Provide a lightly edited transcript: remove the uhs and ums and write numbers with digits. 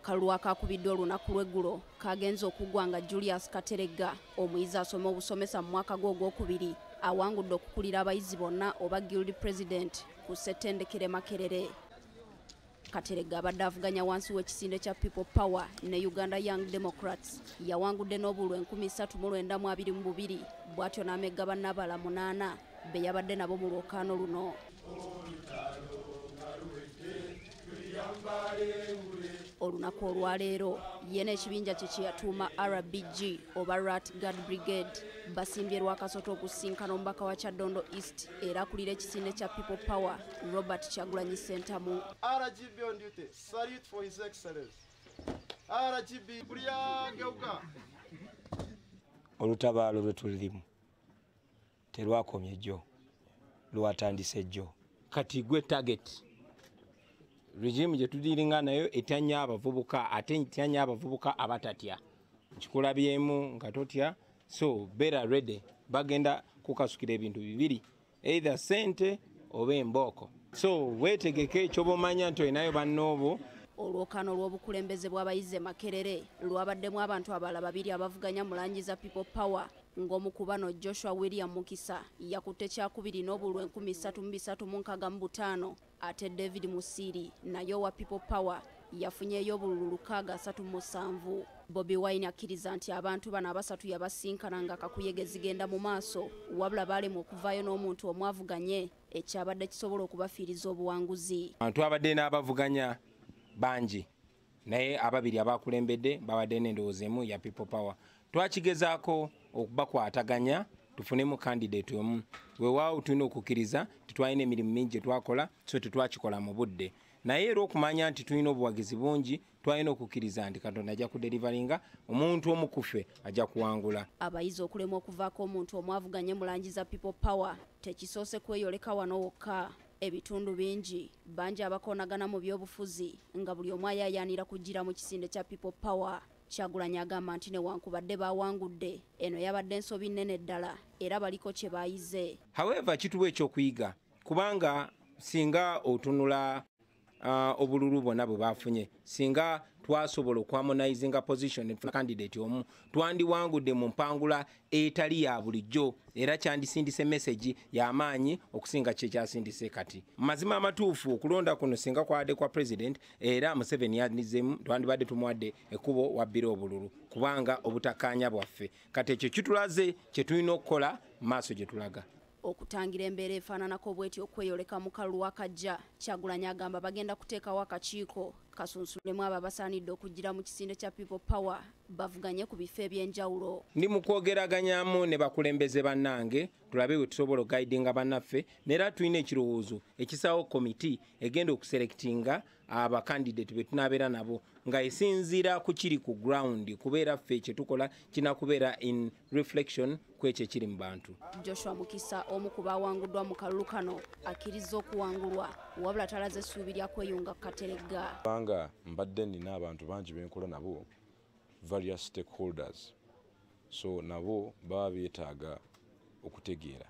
Kalulu akakubiddwa olunaku lw'eggulo kagenza okuggwa nga Julius Kateregga omuyizi asoma obusomesa mu mwaka gwe ogwokubiri awangudde okukulira abayizi bonna oba guild president ku ssettendekero Makerere. Kateregga abadde avuganya wansi w'ekisinde kya People Power ne Uganda Young Democrats yawangudde n'obululu 3922 bw'atyo n'amegga bannabala 8 be yabadde nabo mu lwokaano luno. Olunaku olwaleero ye n'ekibinja kye kye yatuuma RBG oba Rat Guard Brigade basimbye Rwakasoto okusinkana omubaka wa Kyaddondo East era akulira ekisinde kya People Power Robert Kyagulanyi Ssentamu. RGB on duty, salute for his excellence. RGB Buliyageuka. Olutabaalo lwe tulimu terwakomye jjo lwatandise jjo kati gwe target regime je tudiringa nayo etanya abavubuka ate etanya abavubuka abatatya kikulabyemu nga totya so better ready bagenda kukasukira ebintu bibiri either sente oba emboko so wetegeke ekyo bomanya nti olinayo bannoobo. Olwokaano lw'obukulembeze bw'abayizi Makerere lwabaddemu abantu abalala babiri abavuganya mu langi za People Power ng'omu ku bano Joshua William Mukisa yakutte kyakubiri n'obululu 3365 ate David Musiri naye wa People Power yafunyeyo obululu 637. Bobi Wine akkiriza nti abantu bano abasatu yabasinkana nga kakuyege zigenda mu maaso wabula balemu okuvaayo n'omuntu omwavuganye ekyabadde kisobola okubafiiriza obuwanguzi. Abantu abadde n'abavuganya banji naye ababiri abakulembedde babadde n'endowooza emu ya People Power. Twakigezaako okubakwataganya tufunemu candidate omu weewaawo tulina okukkiriza titwalina emirimu mingi twakola so tetwakikola mu budde naye era okumanya nti tulina obuwagizi bungi twalina okukkiriza nti Katonda ajja kuderivalinga omuntu omu kufe ajja kuwangula. Abayizi okulemwa okuvaako omuntu omwavuganye mu langi za People Power tekisoose kweyoleka wano wokka. Ebitundu bingi bangi abakoonagana mu byobufuzi nga buli omu ayaayaanira kugira mu kisinde kya People Power. Kyagulanyi agamba nti newankubadde bawangudde eno yabadde ensobi nnene ddala era baliko kye bayize. However kituwa ekyokuyiga kubanga singa otunula obululu bwonna bwe bafunye singa twasobola okuharmonizinga position candidate omu twandiwangudde mu mpangula etali ya bulijjo era kyandisindise message y'amaanyi okusinga kye kyasindise kati. Mazima amatuufu okulonda kuno singa kwade kwa president era Museveni yanizemu twandibadde tumuwadde ekkubo wabbira obululu kubanga obutakkaanya bwaffe kati ekyo kitulaze kye tulina okukola maaso gye tulaga. Okutangira embeera efaananako bw'eti okweyoleka mu kalulu akajja Kyagulanyi agamba bagenda kuteekawo akakiiko kasunsulemu abo abasaanidde okugira mu kisinde kya People Power bavuganye ku bifo eby'enjawulo. Ndi mu kwogeraganyamu ne bakulembeze bannange tulabe bwe tusobola okugaidinga bannaffe neera tulina ekirowoozo ekisaawo komiti egenda okuselectinga abakandidate be tunaabeera nabo nga esinziira ku kiri ku ground kubeera ffe kye tukola kinakubeera in reflection ku ekyo ekiri mu bantu. Joshua Mukisa omu ku baawanguddwa mu kalulu kano akkiriza okuwangulwa wabula talaze essuubi lya kweyunga Kateregga. Kubanga mbadde nina abantu bangi benkola nabo various stakeholders so nabo baba beetaaga okutegeera